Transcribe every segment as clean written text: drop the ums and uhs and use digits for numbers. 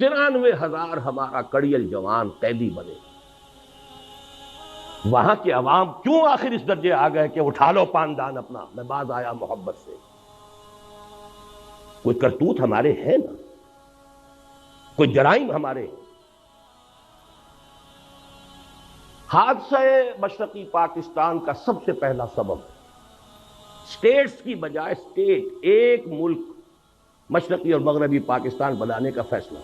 93,000 ہمارا کڑیل جوان قیدی بنے. وہاں کے عوام کیوں آخر اس درجے آ گئے کہ اٹھا لو پاندان اپنا، میں باز آیا محبت سے. کوئی کرتوت ہمارے ہیں نا، کوئی جرائم ہمارے. حادثہ مشرقی پاکستان کا سب سے پہلا سبب اسٹیٹس کی بجائے اسٹیٹ ایک ملک مشرقی اور مغربی پاکستان بنانے کا فیصلہ.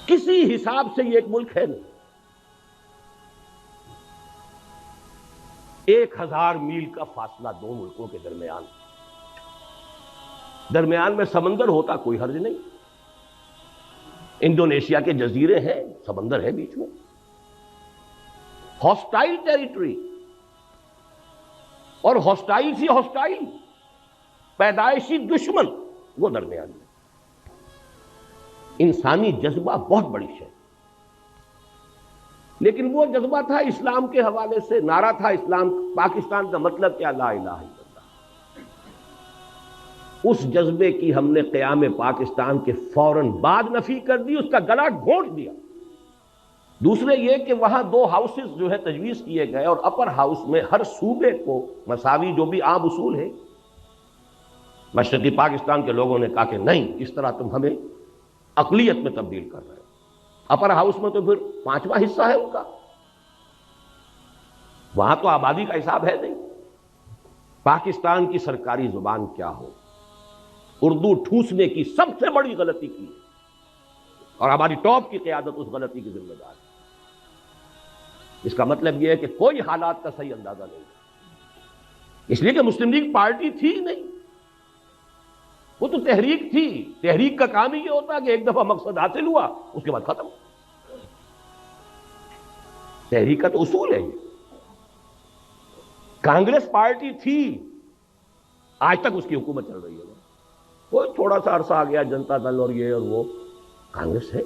کسی حساب سے یہ ایک ملک ہے نہیں. 1,000 میل کا فاصلہ دو ملکوں کے درمیان میں سمندر ہوتا کوئی حرج نہیں. انڈونیشیا کے جزیرے ہیں، سمندر ہے بیچ میں. ہاسٹائل ٹیریٹری اور ہاسٹائل سی ہاسٹائل پیدائشی دشمن وہ درمیان میں. انسانی جذبہ بہت بڑی شے، لیکن وہ جذبہ تھا اسلام کے حوالے سے. نعرہ تھا اسلام پاکستان کا مطلب کیا؟ لا الہ الا اللہ. اس جذبے کی ہم نے قیام پاکستان کے فوراً بعد نفی کر دی، اس کا گلا گھونٹ دیا. دوسرے یہ کہ وہاں 2 ہاؤسز جو ہے تجویز کیے گئے، اور اپر ہاؤس میں ہر صوبے کو مساوی، جو بھی عام اصول ہے. مشرقی پاکستان کے لوگوں نے کہا کہ نہیں، اس طرح تم ہمیں اقلیت میں تبدیل کر رہے ہو. اپر ہاؤس میں تو پھر 5واں حصہ ہے ان کا، وہاں تو آبادی کا حساب ہے نہیں. پاکستان کی سرکاری زبان کیا ہو، اردو ٹھوسنے کی سب سے بڑی غلطی کی، اور ہماری ٹاپ کی قیادت اس غلطی کی ذمہ دار ہے. اس کا مطلب یہ ہے کہ کوئی حالات کا صحیح اندازہ نہیں ہے. اس لیے کہ مسلم لیگ پارٹی تھی نہیں، وہ تو تحریک تھی. تحریک کا کام ہی یہ ہوتا ہے کہ ایک دفعہ مقصد حاصل ہوا اس کے بعد ختم. تحریک کا تو اصول ہے یہ. کانگریس پارٹی تھی، آج تک اس کی حکومت چل رہی ہے. کوئی تھوڑا سا عرصہ آ گیا جنتا دل اور یہ اور وہ، کانگریس ہے.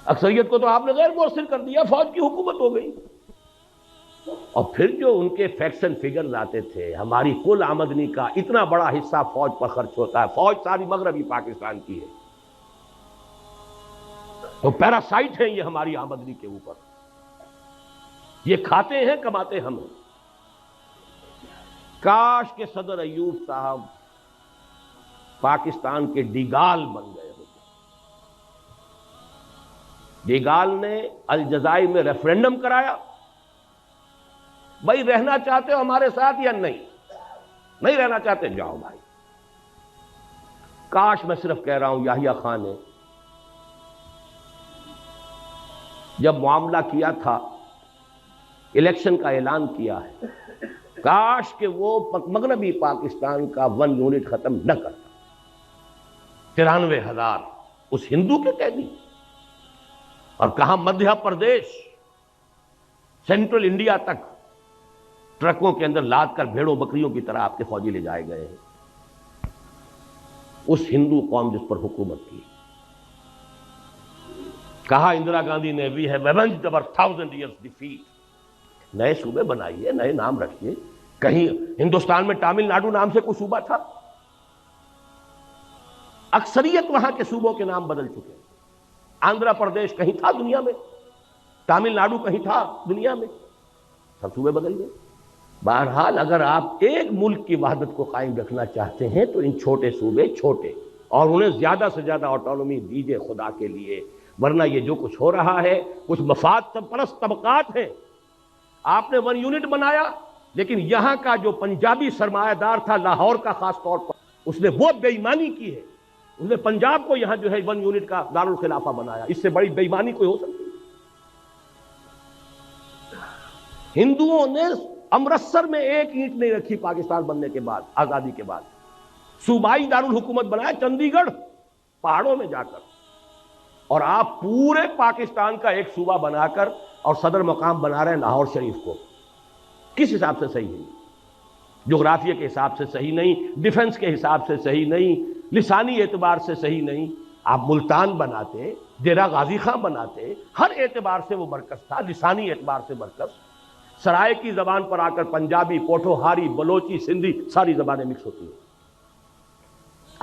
اکثریت کو تو آپ نے غیر مؤثر کر دیا، فوج کی حکومت ہو گئی. اور پھر جو ان کے فیکٹس اینڈ فگرز آتے تھے، ہماری کل آمدنی کا اتنا بڑا حصہ فوج پر خرچ ہوتا ہے. فوج ساری مغربی پاکستان کی ہے، تو پیراسائٹ ہیں یہ ہماری آمدنی کے اوپر. یہ کھاتے ہیں، کماتے ہم ہیں. کاش کہ صدر ایوب صاحب پاکستان کے ڈیگال بن گئے ہوتے. ڈیگال نے الجزائر میں ریفرینڈم کرایا، بھائی رہنا چاہتے ہو ہمارے ساتھ یا نہیں رہنا چاہتے جاؤ بھائی. کاش میں صرف کہہ رہا ہوں یحییٰ خان نے جب معاملہ کیا تھا، الیکشن کا اعلان کیا ہے، کاش کہ وہ مغربی پاکستان کا 1 یونٹ ختم نہ کرتا. 93,000 اس ہندو کے قیدی، اور کہاں مدھیہ پردیش سینٹرل انڈیا تک ٹرکوں کے اندر لاد کر بھیڑوں بکریوں کی طرح آپ کے فوجی لے جائے گئے ہیں. اس ہندو قوم جس پر حکومت کی. کہا اندرا گاندھی نے we have ایونجڈ our 1000 years defeat. نئے صوبے بنائیے، نئے نام رکھیے. کہیں ہندوستان میں تامل ناڈو نام سے کوئی صوبہ تھا؟ اکثریت وہاں کے صوبوں کے نام بدل چکے. آندھرا پردیش کہیں تھا دنیا میں؟ تامل ناڈو کہیں تھا دنیا میں؟ سب صوبے بدل گئے. بہرحال اگر آپ ایک ملک کی وحدت کو قائم رکھنا چاہتے ہیں تو ان چھوٹے صوبے چھوٹے، اور انہیں زیادہ سے زیادہ آٹونومی دیجئے خدا کے لیے. ورنہ یہ جو کچھ ہو رہا ہے کچھ مفاد پرست طبقات ہیں. آپ نے 1 یونٹ بنایا، لیکن یہاں کا جو پنجابی سرمایہ دار تھا لاہور کا خاص طور پر، اس نے وہ بے ایمانی کی ہے. اس نے پنجاب کو یہاں جو ہے 1 یونٹ کا دارالخلافہ بنایا. اس سے بڑی بے ایمانی کوئی ہو سکتی؟ ہندوؤں نے امرتسر میں 1 اینٹ نہیں رکھی پاکستان بننے کے بعد، آزادی کے بعد. صوبائی دارالحکومت بنایا چندی گڑھ پہاڑوں میں جا کر. اور آپ پورے پاکستان کا ایک صوبہ بنا کر اور صدر مقام بنا رہے ہیں لاہور شریف کو. کس حساب سے صحیح ہے؟ جغرافیہ کے حساب سے صحیح نہیں، ڈیفنس کے حساب سے صحیح نہیں، لسانی اعتبار سے صحیح نہیں. آپ ملتان بناتے، ڈیرہ غازی خان بناتے، ہر اعتبار سے وہ مرکز تھا. لسانی اعتبار سے مرکز. سرائے کی زبان پر آ کر پنجابی، پوٹھوہاری، بلوچی، سندھی ساری زبانیں مکس ہوتی ہیں.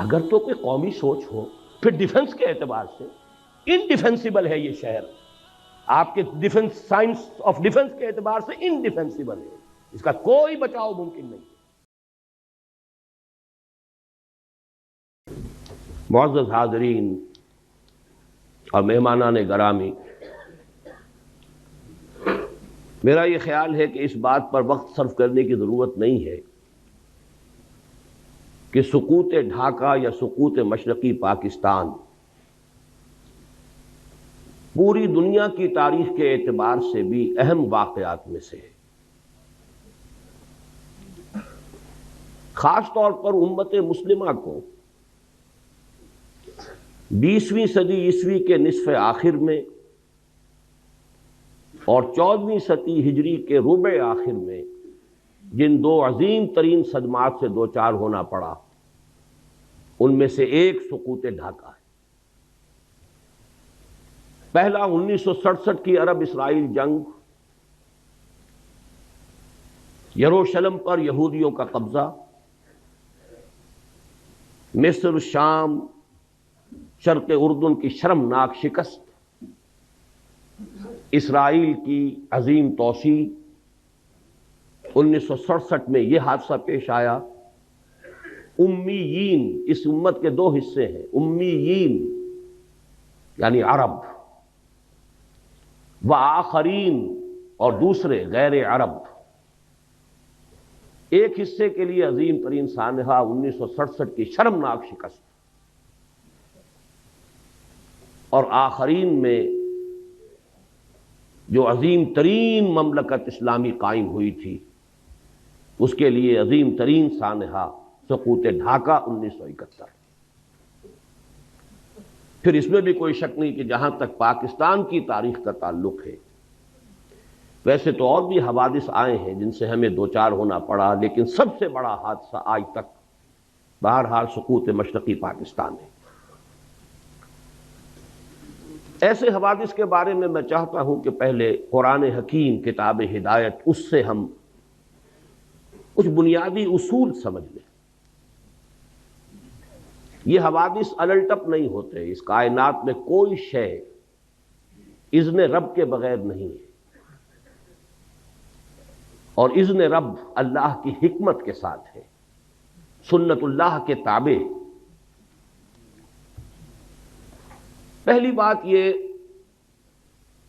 اگر تو کوئی قومی سوچ ہو پھر ڈیفنس کے اعتبار سے انڈیفینسیبل ہے یہ شہر، آپ کے ڈیفنس، سائنس آف ڈیفنس کے اعتبار سے انڈیفینسیبل ہے، اس کا کوئی بچاؤ ممکن نہیں۔ معزز حاضرین اور مہمانان گرامی، میرا یہ خیال ہے کہ اس بات پر وقت صرف کرنے کی ضرورت نہیں ہے کہ سقوط ڈھاکہ یا سقوط مشرقی پاکستان پوری دنیا کی تاریخ کے اعتبار سے بھی اہم واقعات میں سے ہے۔ خاص طور پر امت مسلمہ کو 20ویں صدی عیسوی کے نصف آخر میں اور 14ویں صدی ہجری کے ربع آخر میں جن دو عظیم ترین صدمات سے دوچار ہونا پڑا، ان میں سے ایک سقوط ڈھاکہ ہے۔ پہلا 1967 کی عرب اسرائیل جنگ، یروشلم پر یہودیوں کا قبضہ، مصر، شام، شرق اردن کی شرمناک شکست، اسرائیل کی عظیم توسیع۔ 1967 میں یہ حادثہ پیش آیا، امیین، اس امت کے دو حصے ہیں، امیین یعنی عرب، وآخرین اور دوسرے غیر عرب۔ ایک حصے کے لیے عظیم ترین سانحہ 1967 کی شرمناک شکست، اور آخرین میں جو عظیم ترین مملکت اسلامی قائم ہوئی تھی اس کے لیے عظیم ترین سانحہ سقوط ڈھاکہ 1971۔ پھر اس میں بھی کوئی شک نہیں کہ جہاں تک پاکستان کی تاریخ کا تعلق ہے، ویسے تو اور بھی حوادث آئے ہیں جن سے ہمیں دوچار ہونا پڑا، لیکن سب سے بڑا حادثہ آج تک بہرحال سقوط مشرقی پاکستان ہے۔ ایسے حوادث کے بارے میں میں چاہتا ہوں کہ پہلے قرآن حکیم کتاب ہدایت، اس سے ہم کچھ بنیادی اصول سمجھ لیں۔ یہ حوادث الٹپ نہیں ہوتے، اس کائنات میں کوئی شے اذن رب کے بغیر نہیں ہے، اور اذن رب اللہ کی حکمت کے ساتھ ہے، سنت اللہ کے تابع۔ پہلی بات یہ،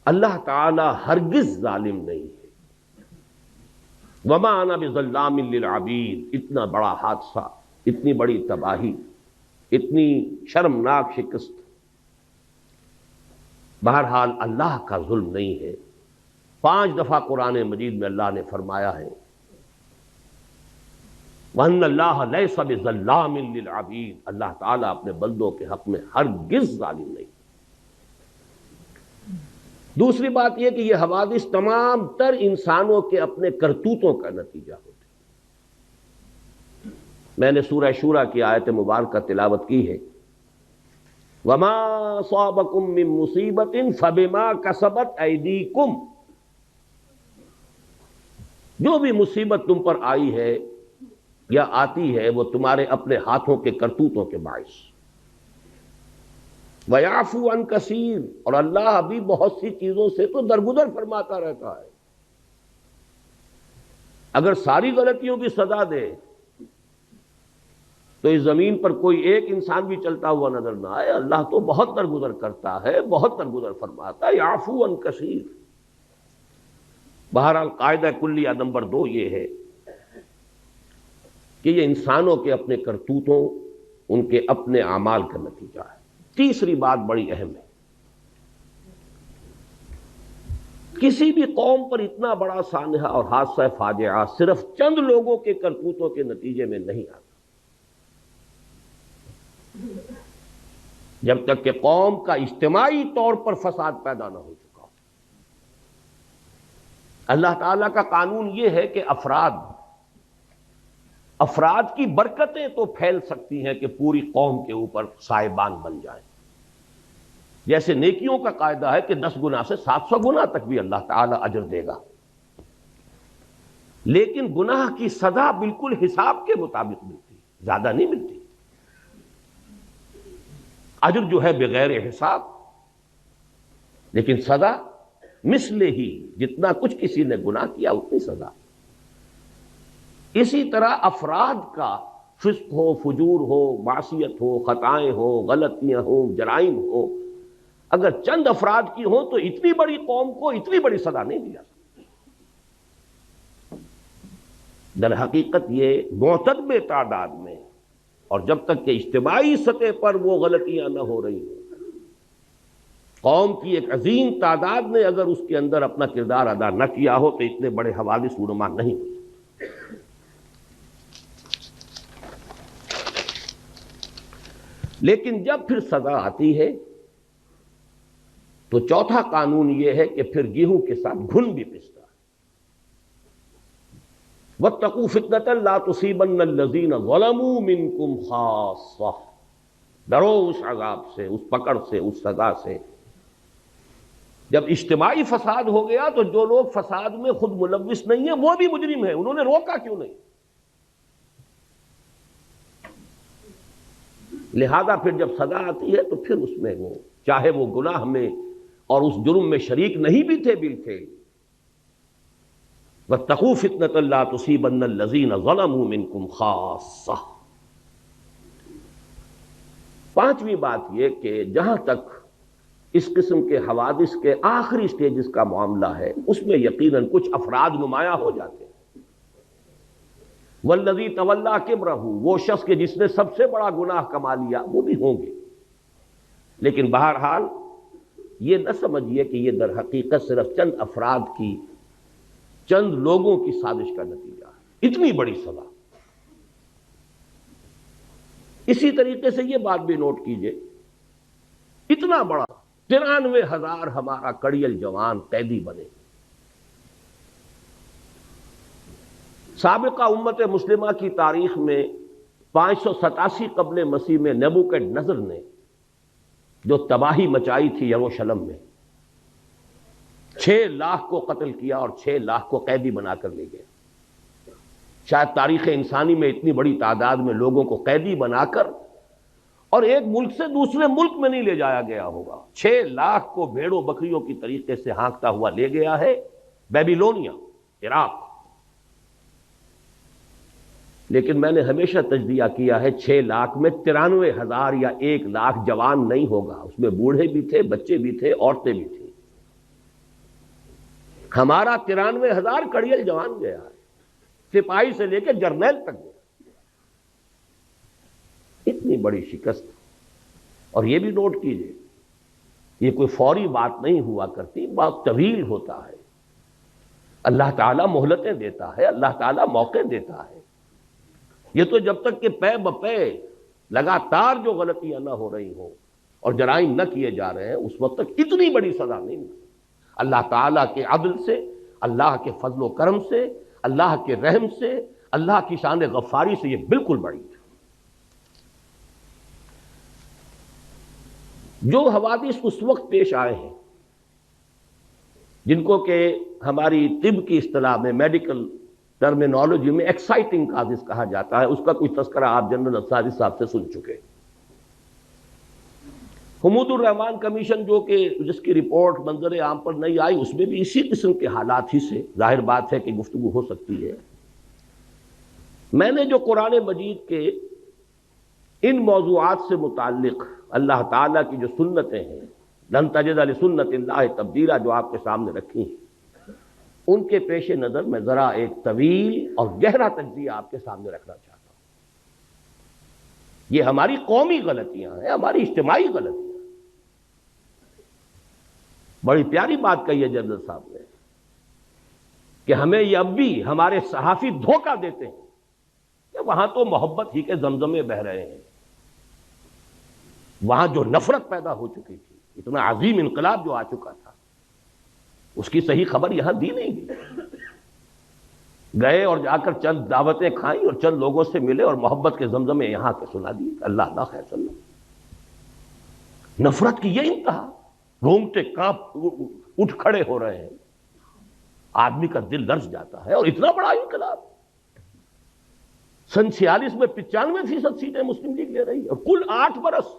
اللہ تعالی ہرگز ظالم نہیں ہے۔ وما انا بظلام للعبید، اتنا بڑا حادثہ، اتنی بڑی تباہی، اتنی شرمناک شکست، بہرحال اللہ کا ظلم نہیں ہے۔ 5 دفعہ قرآن مجید میں اللہ نے فرمایا ہے وَأَنَّ اللَّهَ لَيْسَ بِظَلَّامٍ لِلْعَبِيدِ، اللہ تعالیٰ اپنے بندوں کے حق میں ہرگز ظالم نہیں۔ دوسری بات یہ کہ یہ حوادث تمام تر انسانوں کے اپنے کرتوتوں کا نتیجہ ہوتے ہیں۔ میں نے سورہ شورى کی آیت مبارکہ تلاوت کی ہے، وَمَا أَصَابَكُم مِّن مُّصِيبَةٍ فَبِمَا كَسَبَتْ أَيْدِيكُمْ، جو بھی مصیبت تم پر آئی ہے یا آتی ہے وہ تمہارے اپنے ہاتھوں کے کرتوتوں کے باعث۔ وَيَعْفُو عَن كَثِيرٍ، اور اللہ ابھی بہت سی چیزوں سے تو درگزر فرماتا رہتا ہے۔ اگر ساری غلطیوں کی سزا دے تو اس زمین پر کوئی ایک انسان بھی چلتا ہوا نظر نہ آئے، اللہ تو بہت درگزر کرتا ہے، بہت درگزر فرماتا ہے، یعفو عن کثیر۔ بہرحال قاعدہ کلیہ نمبر 2 یہ ہے کہ یہ انسانوں کے اپنے کرتوتوں، ان کے اپنے اعمال کا نتیجہ ہے۔ تیسری بات بڑی اہم ہے، کسی بھی قوم پر اتنا بڑا سانحہ اور حادثہ فاجعہ صرف چند لوگوں کے کرتوتوں کے نتیجے میں نہیں آتا۔ جب تک کہ قوم کا اجتماعی طور پر فساد پیدا نہ ہو چکا ہو۔ اللہ تعالیٰ کا قانون یہ ہے کہ افراد کی برکتیں تو پھیل سکتی ہیں کہ پوری قوم کے اوپر صاحبان بن جائیں، جیسے نیکیوں کا قاعدہ ہے کہ 10 گنا سے 700 گنا تک بھی اللہ تعالیٰ اجر دے گا، لیکن گناہ کی سزا بالکل حساب کے مطابق ملتی، زیادہ نہیں ملتی۔ اجر جو ہے بغیر حساب، لیکن سزا مثل ہی، جتنا کچھ کسی نے گناہ کیا اتنی سزا۔ اسی طرح افراد کا فسق ہو، فجور ہو، معصیت ہو، خطائیں ہو، غلطیاں ہوں، جرائم ہو، اگر چند افراد کی ہوں تو اتنی بڑی قوم کو اتنی بڑی سزا نہیں دی جا سکتی۔ در حقیقت یہ معتدل تعداد میں، اور جب تک کہ اجتماعی سطح پر وہ غلطیاں نہ ہو رہی ہوں، قوم کی ایک عظیم تعداد نے اگر اس کے اندر اپنا کردار ادا نہ کیا ہو تو اتنے بڑے حوادث رونما نہیں ہو سکتے۔ لیکن جب پھر سزا آتی ہے تو چوتھا قانون یہ ہے کہ پھر گیہوں کے ساتھ گھن بھی پستا ہے۔ وَاتَّقُوا فِتْنَةً لَا تُصِيبَنَّ الَّذِينَ ظَلَمُوا مِنْكُمْ خَاصَّةً، ڈرو اس عذاب سے، اس پکڑ سے، اس سزا سے۔ جب اجتماعی فساد ہو گیا تو جو لوگ فساد میں خود ملوث نہیں ہیں وہ بھی مجرم ہیں، انہوں نے روکا کیوں نہیں؟ لہذا پھر جب سزا آتی ہے تو پھر اس میں وہ چاہے وہ گناہ میں اور اس جرم میں شریک نہیں بھی تھے بالکل، وَاتَّقُوا فِتْنَةً لَا تُصِيبَنَّ الَّذِينَ ظَلَمُوا مِنْكُمْ خَاصَّةً۔ پانچویں بات یہ کہ جہاں تک اس قسم کے حوادث کے آخری سٹیجز کا معاملہ ہے اس میں یقیناً کچھ افراد نمایاں ہو جاتے ہیں۔ والذی تولی کبرہ، وہ شخص کے جس نے سب سے بڑا گناہ کما لیا، وہ بھی ہوں گے، لیکن بہرحال یہ نہ سمجھیے کہ یہ در حقیقت صرف چند افراد کی، چند لوگوں کی سازش کا نتیجہ ہے، اتنی بڑی سزا۔ اسی طریقے سے یہ بات بھی نوٹ کیجئے، اتنا بڑا 93,000 ہمارا کڑیل جوان قیدی بنے۔ سابقہ امت مسلمہ کی تاریخ میں 587 قبل مسیح میں نیبوکڈنیزر نے جو تباہی مچائی تھی یروشلم میں، 6 لاکھ کو قتل کیا اور 6 لاکھ کو قیدی بنا کر لے گیا۔ شاید تاریخ انسانی میں اتنی بڑی تعداد میں لوگوں کو قیدی بنا کر اور ایک ملک سے دوسرے ملک میں نہیں لے جایا گیا ہوگا۔ 6 لاکھ کو بھیڑوں بکریوں کی طریقے سے ہانکتا ہوا لے گیا ہے بیبیلونیا، عراق۔ لیکن میں نے ہمیشہ تجزیہ کیا ہے 6 لاکھ میں 93,000 یا 1 لاکھ جوان نہیں ہوگا، اس میں بوڑھے بھی تھے، بچے بھی تھے، عورتیں بھی تھیں۔ ہمارا 93,000 کڑیل جوان گیا ہے، سپاہی سے لے کے جرنیل تک گیا۔ اتنی بڑی شکست، اور یہ بھی نوٹ کیجئے یہ کوئی فوری بات نہیں ہوا کرتی، بات طویل ہوتا ہے۔ اللہ تعالیٰ مہلتیں دیتا ہے، اللہ تعالیٰ موقع دیتا ہے۔ یہ تو جب تک کہ پے بپے لگاتار جو غلطیاں نہ ہو رہی ہوں اور جرائم نہ کیے جا رہے ہیں اس وقت تک اتنی بڑی سزا نہیں ملتی۔ اللہ تعالیٰ کے عدل سے، اللہ کے فضل و کرم سے، اللہ کے رحم سے، اللہ کی شان غفاری سے یہ بالکل بڑی ہے۔ جو حوادث اس وقت پیش آئے ہیں جن کو کہ ہماری طب کی اصطلاح میں، میڈیکل ٹرمینالوجی میں ایکسائٹنگ کازز کہا جاتا ہے، اس کا کچھ تذکرہ آپ جنرل انصاری صاحب سے سن چکے۔ حمود الرحمان کمیشن جو کہ جس کی رپورٹ منظر عام پر نہیں آئی، اس میں بھی اسی قسم کے حالات ہی سے ظاہر بات ہے کہ گفتگو ہو سکتی ہے۔ میں نے جو قرآن مجید کے ان موضوعات سے متعلق اللہ تعالیٰ کی جو سنتیں ہیں، لن تجد لسنت اللہ تبدیلا، جو آپ کے سامنے رکھی ہیں، ان کے پیش نظر میں ذرا ایک طویل اور گہرا تجزیہ آپ کے سامنے رکھنا چاہتا ہوں۔ یہ ہماری قومی غلطیاں ہیں، ہماری اجتماعی غلطیاں۔ بڑی پیاری بات کہی ہے جنرل صاحب نے کہ ہمیں یہ اب بھی ہمارے صحافی دھوکہ دیتے ہیں کہ وہاں تو محبت ہی کے زمزمے بہ رہے ہیں، وہاں جو نفرت پیدا ہو چکی تھی، اتنا عظیم انقلاب جو آ چکا تھا، اس کی صحیح خبر یہاں دی نہیں گئی۔ گئے اور جا کر چند دعوتیں کھائیں اور چند لوگوں سے ملے اور محبت کے زمزمے یہاں کے سنا دیے، اللہ اللہ خیر صلی اللہ۔ نفرت کی یہ انتہا، رونگٹے کانپ اٹھ کھڑے ہو رہے ہیں، آدمی کا دل لرز جاتا ہے۔ اور اتنا بڑا انقلاب، سن 46 میں 95% سیٹیں مسلم لیگ لے رہی ہے، اور کل 8 برس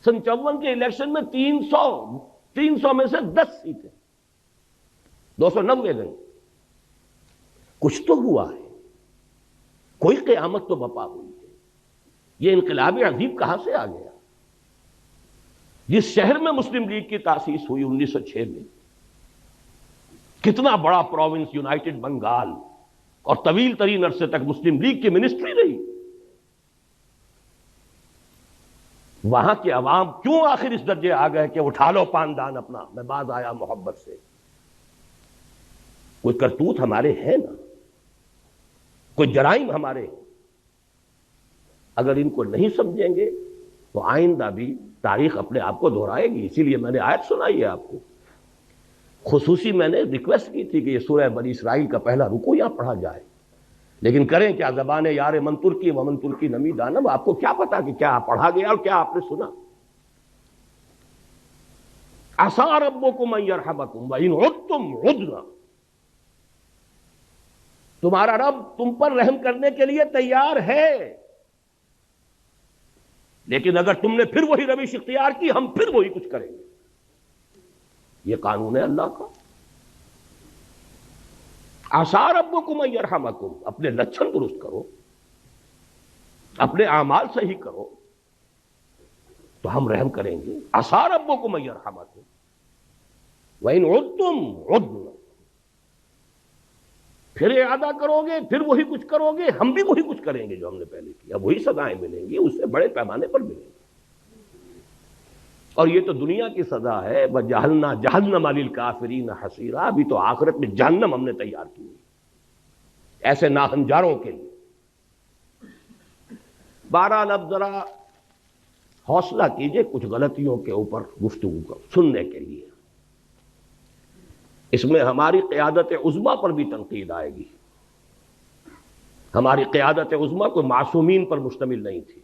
سن 54 کے الیکشن میں 300 میں سے 10 سیٹیں 290 گئی. کچھ تو ہوا ہے, کوئی قیامت تو بپا ہوئی ہے. یہ انقلاب عظیم کہاں سے آ گیا؟ جس شہر میں مسلم لیگ کی تاسیس ہوئی 1906 میں, کتنا بڑا پروونس یونائٹڈ بنگال, اور طویل ترین عرصے تک مسلم لیگ کی منسٹری رہی. وہاں کے عوام کیوں آخر اس درجے آ گئے کہ اٹھا لو پاندان اپنا, میں باز آیا محبت سے. کوئی کرتوت ہمارے ہیں نا, کوئی جرائم ہمارے ہیں. اگر ان کو نہیں سمجھیں گے تو آئندہ بھی تاریخ اپنے آپ کو دہرائے گی. اسی لیے میں نے آیت سنائی ہے آپ کو. خصوصی میں نے ریکویسٹ کی تھی کہ یہ سورہ بنی اسرائیل کا پہلا رکوع یہاں پڑھا جائے, لیکن کریں کیا, زبان یار من ترکی ومن ترکی نمی دانب. آپ کو کیا پتا کہ کیا پڑھا گیا اور کیا آپ نے سنا. عسیٰ ربکم ان یرحمکم وان عدتم عدنا. تمہارا رب تم پر رحم کرنے کے لیے تیار ہے, لیکن اگر تم نے پھر وہی روش اختیار کی, ہم پھر وہی کچھ کریں گے. یہ قانون ہے اللہ کا. عسیٰ ربکم ان یرحمکم. اپنے لچھن درست کرو, اپنے اعمال صحیح کرو, تو ہم رحم کریں گے. عسیٰ ربکم ان یرحمکم وان عدتم عدنا. پھر اعادہ کرو گے, پھر وہی کچھ کرو گے, ہم بھی وہی کچھ کریں گے جو ہم نے پہلے کیا. وہی سزائیں ملیں گی, اس سے بڑے پیمانے پر ملیں گی. اور یہ تو دنیا کی سزا ہے. وَجَعَلْنَا جَهَنَّمَ لِلْكَافِرِينَ حَصِيرًا. ابھی تو آخرت میں جہنم ہم نے تیار کی ایسے ناہنجاروں کے لیے. بہرحال اب ذرا حوصلہ کیجئے کچھ غلطیوں کے اوپر گفتگو کو سننے کے لیے. اس میں ہماری قیادت عظمیٰ پر بھی تنقید آئے گی. ہماری قیادت عظمیٰ کوئی معصومین پر مشتمل نہیں تھی,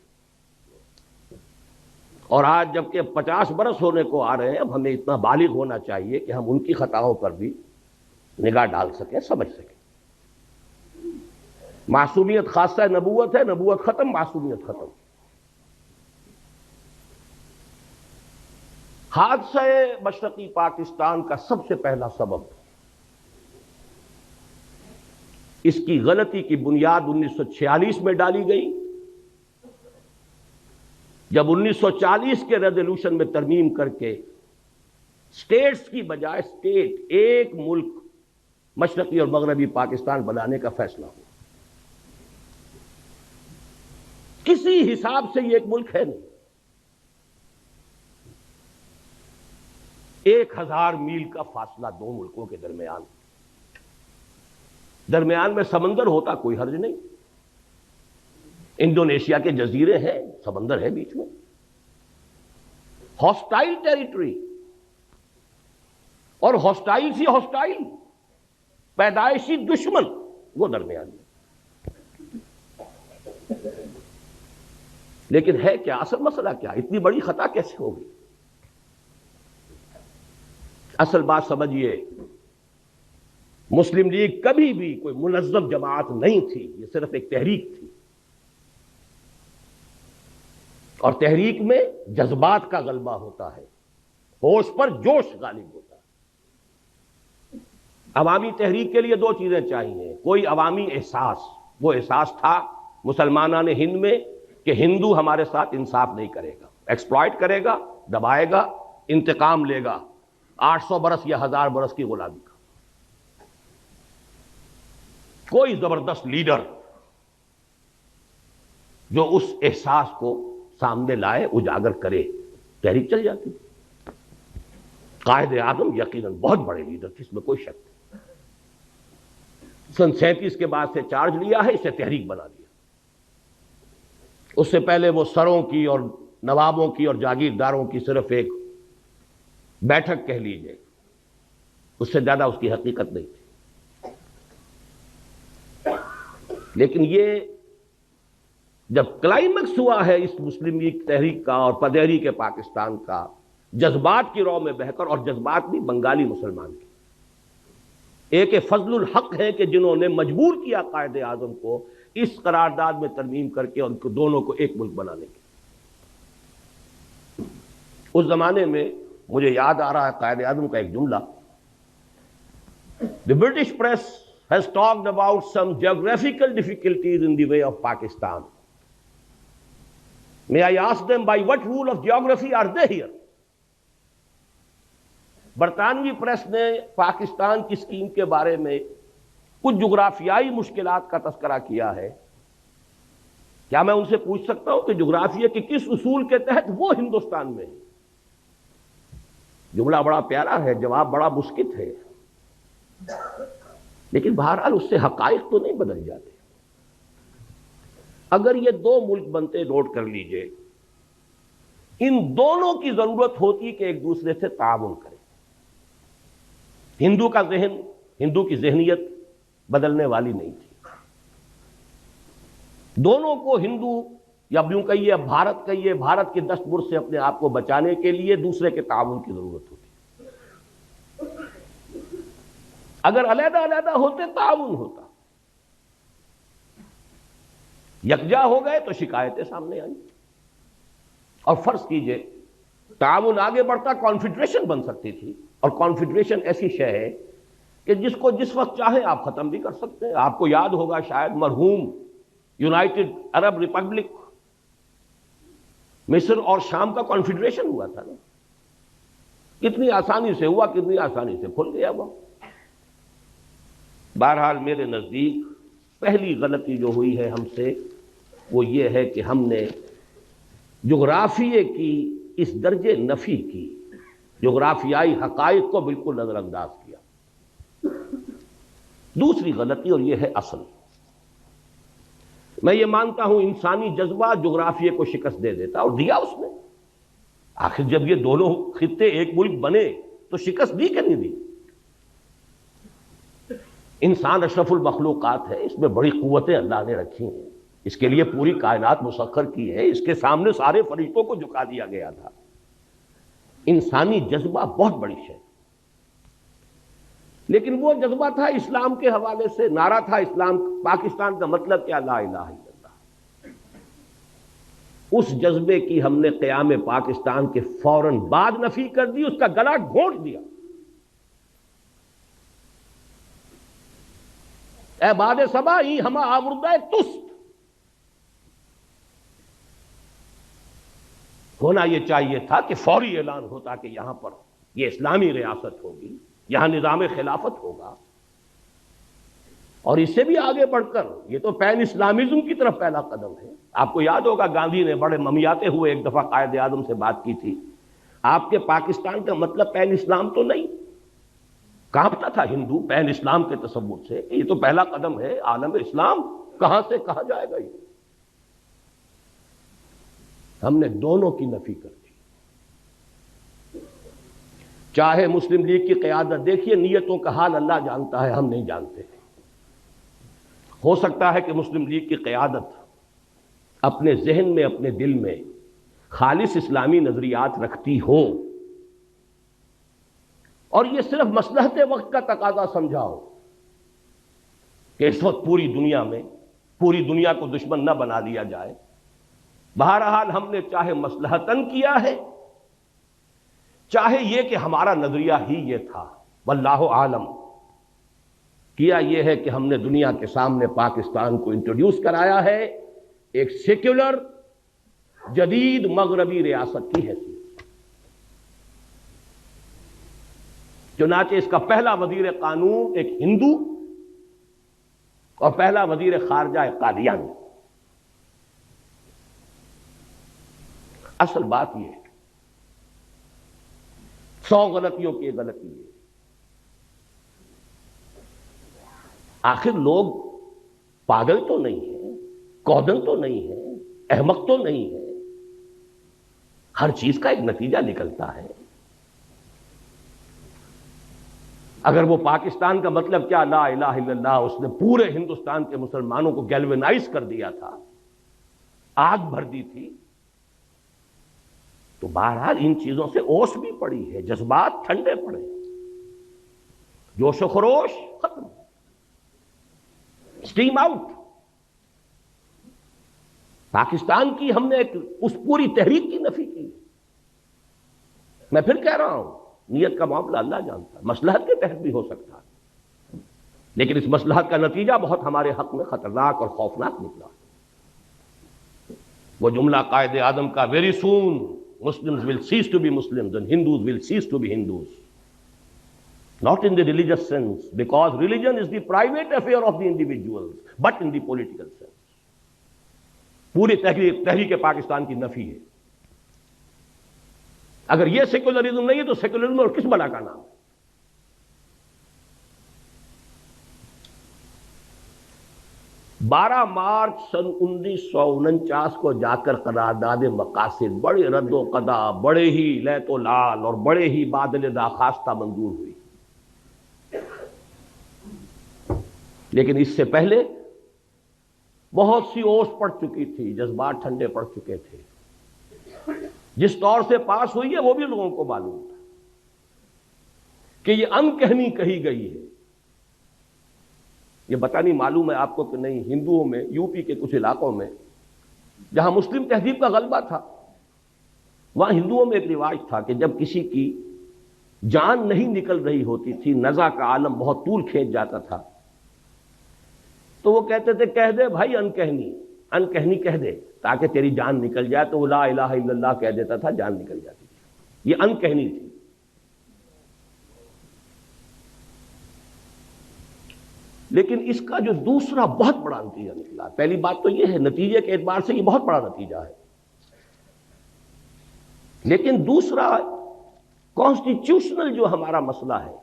اور آج جبکہ 50 برس ہونے کو آ رہے ہیں, اب ہمیں اتنا بالغ ہونا چاہیے کہ ہم ان کی خطاؤں پر بھی نگاہ ڈال سکیں, سمجھ سکیں. معصومیت خاصہ نبوت ہے, نبوت ختم, معصومیت ختم. حادثہ مشرقی پاکستان کا سب سے پہلا سبب, اس کی غلطی کی بنیاد 1946 میں ڈالی گئی, جب 1940 کے ریزولوشن میں ترمیم کر کے اسٹیٹس کی بجائے ایک ملک مشرقی اور مغربی پاکستان بنانے کا فیصلہ ہوا. کسی حساب سے یہ ایک ملک ہے نہیں. 1000 میل کا فاصلہ دو ملکوں کے درمیان میں سمندر ہوتا کوئی حرج نہیں. انڈونیشیا کے جزیرے ہیں, سمندر ہے بیچ میں. ہاسٹائل ٹیریٹری, اور ہاسٹائل سی ہاسٹائل, پیدائشی دشمن, وہ درمیان میں. لیکن ہے کیا اصل مسئلہ, کیا اتنی بڑی خطا کیسے ہوگی؟ اصل بات سمجھیے, مسلم لیگ کبھی بھی کوئی منظم جماعت نہیں تھی, یہ صرف ایک تحریک تھی. اور تحریک میں جذبات کا غلبہ ہوتا ہے, ہوش پر جوش غالب ہوتا ہے. عوامی تحریک کے لیے دو چیزیں چاہیے. کوئی عوامی احساس, وہ احساس تھا مسلمانان ہند میں کہ ہندو ہمارے ساتھ انصاف نہیں کرے گا, ایکسپلائٹ کرے گا, دبائے گا, انتقام لے گا 800 برس یا 1000 برس کی غلامی کا. کوئی زبردست لیڈر جو اس احساس کو سامنے لائے, اجاگر کرے, تحریک چل جاتی. قائد اعظم یقیناً بہت بڑے لیڈر تھے, اس میں کوئی شک نہیں. سن 37 کے بعد سے چارج لیا ہے, اسے تحریک بنا دیا. اس سے پہلے وہ سروں کی اور نوابوں کی اور جاگیرداروں کی صرف ایک بیٹھک کہہ لیجئے, اس سے زیادہ اس کی حقیقت نہیں تھی. لیکن یہ جب کلائمیکس ہوا ہے اس مسلم لیگ تحریک کا اور تحریک پاکستان کا, جذبات کی رو میں بہ کر, اور جذبات بھی بنگالی مسلمان کی, ایک فضل الحق ہیں کہ جنہوں نے مجبور کیا قائد اعظم کو اس قرارداد میں ترمیم کر کے ان کو دونوں کو ایک ملک بنانے کے. اس زمانے میں مجھے یاد آ رہا ہے قائد اعظم کا ایک جملہ، The British press has talked about some geographical difficulties in the way of Pakistan. May I ask them by what rule of geography are they here? برطانوی پریس نے پاکستان کی اسکیم کے بارے میں کچھ جغرافیائی مشکلات کا تذکرہ کیا ہے. کیا میں ان سے پوچھ سکتا ہوں کہ جغرافیہ کے کس اصول کے تحت وہ ہندوستان میں ہے؟ جملہ بڑا پیارا ہے، جواب بڑا مسکت ہے، لیکن بہرحال اس سے حقائق تو نہیں بدل جاتے. اگر یہ دو ملک بنتے، نوٹ کر لیجئے، ان دونوں کی ضرورت ہوتی کہ ایک دوسرے سے تعاون کریں. ہندو کا ذہن، ہندو کی ذہنیت بدلنے والی نہیں تھی. دونوں کو ہندو یا یوں کہیے بھارت کہیے، بھارت کے دست برد سے اپنے آپ کو بچانے کے لیے دوسرے کے تعاون کی ضرورت ہوتی. اگر علیحدہ علیحدہ ہوتے تعاون ہوتا، یکجا ہو گئے تو شکایتیں سامنے آئیں. اور فرض کیجئے تعاون آگے بڑھتا، کانفیڈریشن بن سکتی تھی. اور کانفیڈریشن ایسی شے ہے کہ جس کو جس وقت چاہیں آپ ختم بھی کر سکتے ہیں. آپ کو یاد ہوگا شاید مرحوم یونائٹڈ عرب ریپبلک مصر اور شام کا کانفیڈریشن ہوا تھا نا، کتنی آسانی سے ہوا، کتنی آسانی سے کھل گیا وہ. بہرحال میرے نزدیک پہلی غلطی جو ہوئی ہے ہم سے وہ یہ ہے کہ ہم نے جغرافیے کی اس درجے نفی کی، جغرافیائی حقائق کو بالکل نظر انداز کیا. دوسری غلطی، اور یہ ہے اصل، میں یہ مانتا ہوں انسانی جذبہ جغرافیے کو شکست دے دیتا، اور دیا اس نے. آخر جب یہ دونوں خطے ایک ملک بنے تو شکست دی کہ نہیں دی؟ انسان اشرف المخلوقات ہے، اس میں بڑی قوتیں اللہ نے رکھی ہیں، اس کے لیے پوری کائنات مسخر کی ہے، اس کے سامنے سارے فرشتوں کو جھکا دیا گیا تھا. انسانی جذبہ بہت بڑی شے، لیکن وہ جذبہ تھا اسلام کے حوالے سے. نعرہ تھا اسلام پاکستان کا مطلب کیا؟ لا الہ الا اللہ. اس جذبے کی ہم نے قیام پاکستان کے فوراً بعد نفی کر دی، اس کا گلا گھونٹ دیا. اے باد صبا ہی ہما آوردہ تست. ہونا یہ چاہیے تھا کہ فوری اعلان ہوتا کہ یہاں پر یہ اسلامی ریاست ہوگی، یہاں نظام خلافت ہوگا. اور اس سے بھی آگے بڑھ کر یہ تو پین اسلامزم کی طرف پہلا قدم ہے. آپ کو یاد ہوگا گاندھی نے بڑے ممیاتے ہوئے ایک دفعہ قائد اعظم سے بات کی تھی. آپ کے پاکستان کا مطلب پین اسلام تو نہیں؟ کانپتا تھا ہندو پین اسلام کے تصور سے کہ یہ تو پہلا قدم ہے، عالم اسلام کہاں سے کہاں جائے گا. یہ ہم نے دونوں کی نفی کر دی. چاہے مسلم لیگ کی قیادت، دیکھیے نیتوں کا حال اللہ جانتا ہے، ہم نہیں جانتے. ہو سکتا ہے کہ مسلم لیگ کی قیادت اپنے ذہن میں، اپنے دل میں خالص اسلامی نظریات رکھتی ہو، اور یہ صرف مصلحت وقت کا تقاضا سمجھاؤ کہ اس وقت پوری دنیا میں پوری دنیا کو دشمن نہ بنا لیا جائے. بہرحال ہم نے چاہے مصلحتاً کیا ہے، چاہے یہ کہ ہمارا نظریہ ہی یہ تھا، واللہ عالم، کیا یہ ہے کہ ہم نے دنیا کے سامنے پاکستان کو انٹروڈیوس کرایا ہے ایک سیکولر جدید مغربی ریاست کی حیثیت. چنانچہ اس کا پہلا وزیر قانون ایک ہندو اور پہلا وزیر خارجہ ایک قادیانی. اصل بات یہ ہے، 100 غلطیوں کی غلطی ہے. آخر لوگ پاگل تو نہیں ہیں، کودن تو نہیں ہے، احمق تو نہیں ہے، ہر چیز کا ایک نتیجہ نکلتا ہے. اگر وہ پاکستان کا مطلب کیا لا الہ الا اللہ، اس نے پورے ہندوستان کے مسلمانوں کو گیلوینائز کر دیا تھا، آگ بھر دی تھی، تو بہرحال ان چیزوں سے اوس بھی پڑی ہے، جذبات ٹھنڈے پڑے، جوش و خروش ختم، اسٹیم آؤٹ. پاکستان کی ہم نے اس پوری تحریک کی نفی کی. میں پھر کہہ رہا ہوں، نیت کا معاملہ اللہ جانتا ہے، مصلحت کے تحت بھی ہو سکتا ہے، لیکن اس مصلحت کا نتیجہ بہت ہمارے حق میں خطرناک اور خوفناک نکلا۔ وہ جملہ قائد اعظم کا very soon Muslims will cease to be Muslims and Hindus will cease to be Hindus. Not in the religious sense, because religion is the private affair of the individuals, but in the political sense. پوری تحریک پاکستان کی نفی ہے۔ اگر یہ secularism نہیں ہے تو سیکولرزم اور کس بلا کا نام ہے؟ 12 مارچ سن 1949 کو جا کر قرارداد مقاصد بڑے رد و قدا، بڑے ہی لیت و لال اور بڑے ہی بادل داخواستہ منظور ہوئی، لیکن اس سے پہلے بہت سی اوس پڑ چکی تھی، جذبات ٹھنڈے پڑ چکے تھے۔ جس طور سے پاس ہوئی ہے وہ بھی لوگوں کو معلوم تھا کہ یہ ان کہنی کہی گئی ہے۔ یہ پتہ نہیں معلوم ہے آپ کو کہ نہیں، ہندوؤں میں یو پی کے کچھ علاقوں میں جہاں مسلم تہذیب کا غلبہ تھا، وہاں ہندوؤں میں ایک رواج تھا کہ جب کسی کی جان نہیں نکل رہی ہوتی تھی، نزع کا عالم بہت طول کھینچ جاتا تھا، تو وہ کہتے تھے کہہ دے بھائی ان کہنی کہہ دے تاکہ تیری جان نکل جائے، تو وہ لا الہ الا اللہ کہہ دیتا تھا، جان نکل جاتی تھی۔ یہ ان کہنی تھی۔ لیکن اس کا جو دوسرا بہت بڑا نتیجہ نکلا، پہلی بات تو یہ ہے نتیجے کے اعتبار سے یہ بہت بڑا نتیجہ ہے، لیکن دوسرا کانسٹیٹیوشنل جو ہمارا مسئلہ ہے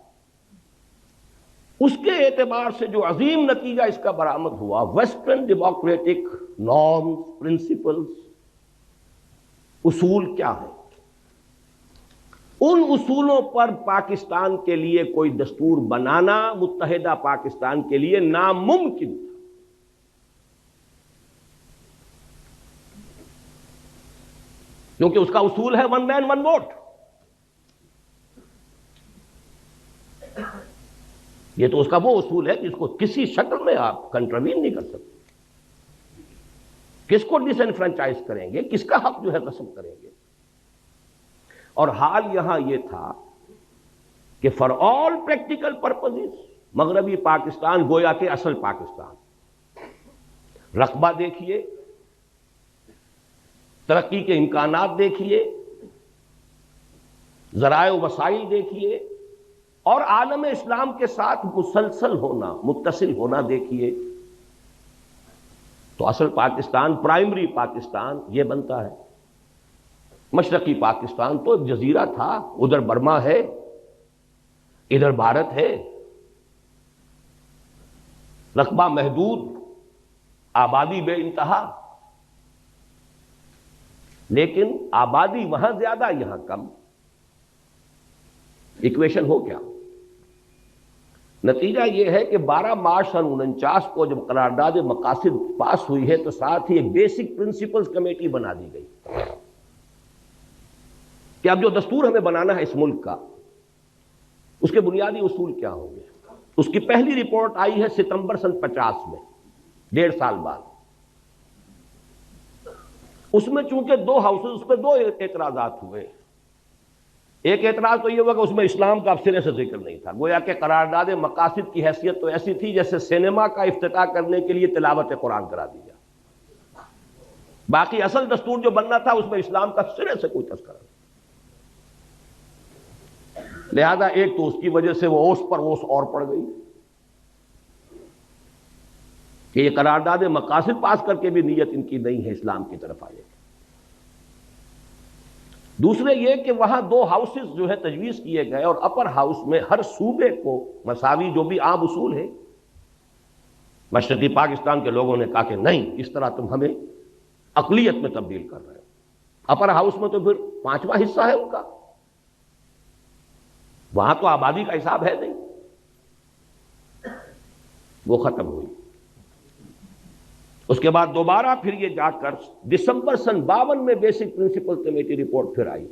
اس کے اعتبار سے جو عظیم نتیجہ اس کا برآمد ہوا، ویسٹرن ڈیموکریٹک نارمز، پرنسپلز، اصول کیا ہے؟ ان اصولوں پر پاکستان کے لیے کوئی دستور بنانا متحدہ پاکستان کے لیے ناممکن تھا، کیونکہ اس کا اصول ہے ون مین ون ووٹ۔ یہ تو اس کا وہ اصول ہے جس کو کسی شکل میں آپ کنٹروین نہیں کر سکتے۔ کس کو ڈس انفرنچائز کریں گے، کس کا حق جو ہے غصب کریں گے؟ اور حال یہاں یہ تھا کہ فار آل پریکٹیکل پرپزز مغربی پاکستان گویا کہ اصل پاکستان، رقبہ دیکھیے، ترقی کے امکانات دیکھیے، ذرائع و وسائل دیکھیے، اور عالم اسلام کے ساتھ مسلسل ہونا، متصل ہونا دیکھیے، تو اصل پاکستان، پرائمری پاکستان یہ بنتا ہے۔ مشرقی پاکستان تو ایک جزیرہ تھا، ادھر برما ہے، ادھر بھارت ہے، رقبہ محدود، آبادی بے انتہا، لیکن آبادی وہاں زیادہ یہاں کم۔ ایکویشن ہو کیا؟ نتیجہ یہ ہے کہ 12 مارچ سن 49 کو جب قرارداد مقاصد پاس ہوئی ہے تو ساتھ ہی ایک بیسک پرنسپلز کمیٹی بنا دی گئی کہ اب جو دستور ہمیں بنانا ہے اس ملک کا، اس کے بنیادی اصول کیا ہوں گے۔ اس کی پہلی رپورٹ آئی ہے ستمبر سن 50 میں، 1.5 سال بعد۔ اس میں چونکہ 2 ہاؤسز، اس پہ 2 اعتراضات ہوئے۔ ایک اعتراض تو یہ ہوا کہ اس میں اسلام کا سرے سے ذکر نہیں تھا، گویا کہ قرارداد مقاصد کی حیثیت تو ایسی تھی جیسے سینما کا افتتاح کرنے کے لیے تلاوت قرآن کرا دی جائے، باقی اصل دستور جو بننا تھا اس میں اسلام کا سرے سے کوئی تذکرہ نہیں۔ لہذا ایک تو اس کی وجہ سے وہ اوس پر اوس اور پڑ گئی کہ یہ قرارداد مقاصد پاس کر کے بھی نیت ان کی نہیں ہے اسلام کی طرف آنے کی۔ دوسرے یہ کہ وہاں 2 ہاؤسز جو ہے تجویز کیے گئے، اور اپر ہاؤس میں ہر صوبے کو مساوی جو بھی عام اصول ہے، مشرقی پاکستان کے لوگوں نے کہا کہ نہیں، اس طرح تم ہمیں اقلیت میں تبدیل کر رہے ہو۔ اپر ہاؤس میں تو پھر 5واں حصہ ہے ان کا، وہاں تو آبادی کا حساب ہے نہیں، وہ ختم ہوئی۔ اس کے بعد دوبارہ پھر یہ جا کر دسمبر سن 52 میں بیسک پرنسپل کمیٹی رپورٹ پھر آئی،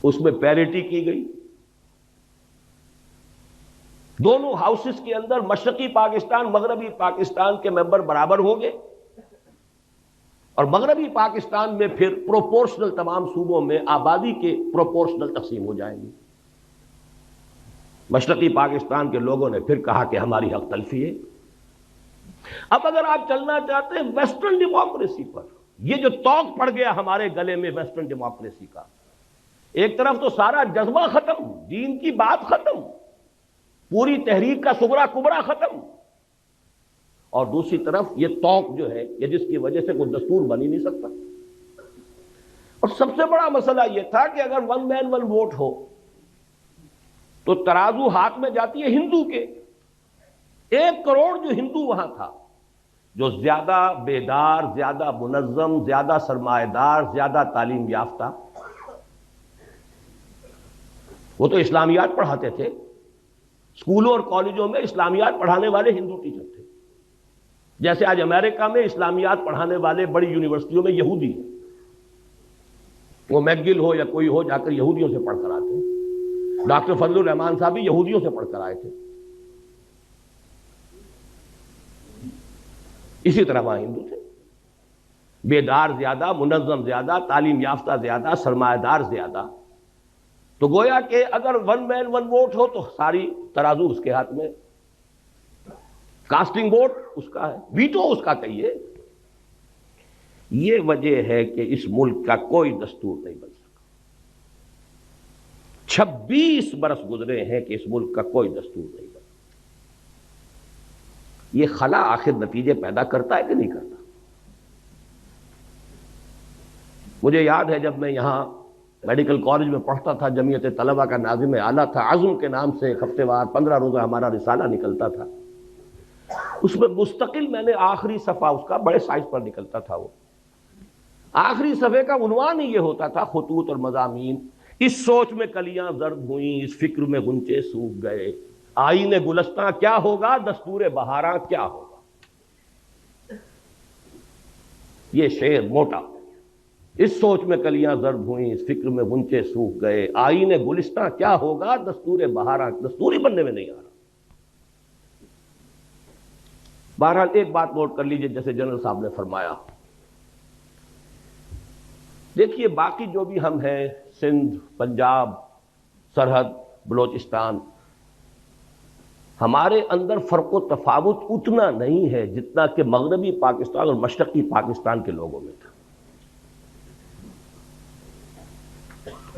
اس میں پیریٹی کی گئی، دونوں ہاؤسز کے اندر مشرقی پاکستان مغربی پاکستان کے ممبر برابر ہوں گے، اور مغربی پاکستان میں پھر پروپورشنل تمام صوبوں میں آبادی کے پروپورشنل تقسیم ہو جائیں گی۔ مشرقی پاکستان کے لوگوں نے پھر کہا کہ ہماری حق تلفی ہے۔ اب اگر آپ چلنا چاہتے ہیں ویسٹرن ڈیموکریسی پر، یہ جو توق پڑ گیا ہمارے گلے میں ویسٹرن ڈیموکریسی کا، ایک طرف تو سارا جذبہ ختم، دین کی بات ختم، پوری تحریک کا صغرا کبرا ختم، اور دوسری طرف یہ توق جو ہے یہ جس کی وجہ سے کوئی دستور بن ہی نہیں سکتا۔ اور سب سے بڑا مسئلہ یہ تھا کہ اگر ون مین ون ووٹ ہو تو ترازو ہاتھ میں جاتی ہے ہندو کے، 1 کروڑ جو ہندو وہاں تھا، جو زیادہ بیدار، زیادہ منظم، زیادہ سرمایہ دار، زیادہ تعلیم یافتہ، وہ تو اسلامیات پڑھاتے تھے، اسکولوں اور کالجوں میں اسلامیات پڑھانے والے ہندو ٹیچر تھے، جیسے آج امریکہ میں اسلامیات پڑھانے والے بڑی یونیورسٹیوں میں یہودی ہیں، وہ میکگل ہو یا کوئی ہو، جا کر یہودیوں سے پڑھ کر آتے ہیں۔ ڈاکٹر فضل الرحمان صاحب بھی یہودیوں سے پڑھ کر آئے تھے۔ اسی طرح وہاں ہندو تھے، بیدار زیادہ، منظم زیادہ، تعلیم یافتہ زیادہ، سرمایہ دار زیادہ۔ تو گویا کہ اگر ون مین ون ووٹ ہو تو ساری ترازو اس کے ہاتھ میں، کاسٹنگ ووٹ اس کا ہے، ویٹو اس کا کہیے۔ یہ وجہ ہے کہ اس ملک کا کوئی دستور نہیں بن سکا۔ 26 برس گزرے ہیں کہ اس ملک کا کوئی دستور نہیں بنا۔ یہ خلا آخر نتیجے پیدا کرتا ہے کہ نہیں کرتا؟ مجھے یاد ہے جب میں یہاں میڈیکل کالج میں پڑھتا تھا، جمعیت طلبہ کا ناظم اعلیٰ تھا، عزم کے نام سے ایک ہفتے وار 15 روزہ ہمارا رسالہ نکلتا تھا، اس میں مستقل میں نے آخری صفحہ اس کا بڑے سائز پر نکلتا تھا، وہ آخری صفحے کا عنوان ہی یہ ہوتا تھا، خطوط اور مضامین: اس سوچ میں کلیاں زرد ہوئیں، اس فکر میں غنچے سوکھ گئے، آئین گلستاں کیا ہوگا، دستور بہاراں کیا ہوگا۔ یہ شعر موٹا: اس سوچ میں کلیاں زرد ہوئیں، اس فکر میں غنچے سوکھ گئے، آئین گلستاں کیا ہوگا، دستور بہاراں، دستوری بننے میں نہیں آ رہا۔ بہرحال ایک بات نوٹ کر لیجئے، جیسے جنرل صاحب نے فرمایا، دیکھیے باقی جو بھی ہم ہیں، سندھ، پنجاب، سرحد، بلوچستان، ہمارے اندر فرق و تفاوت اتنا نہیں ہے جتنا کہ مغربی پاکستان اور مشرقی پاکستان کے لوگوں میں تھا۔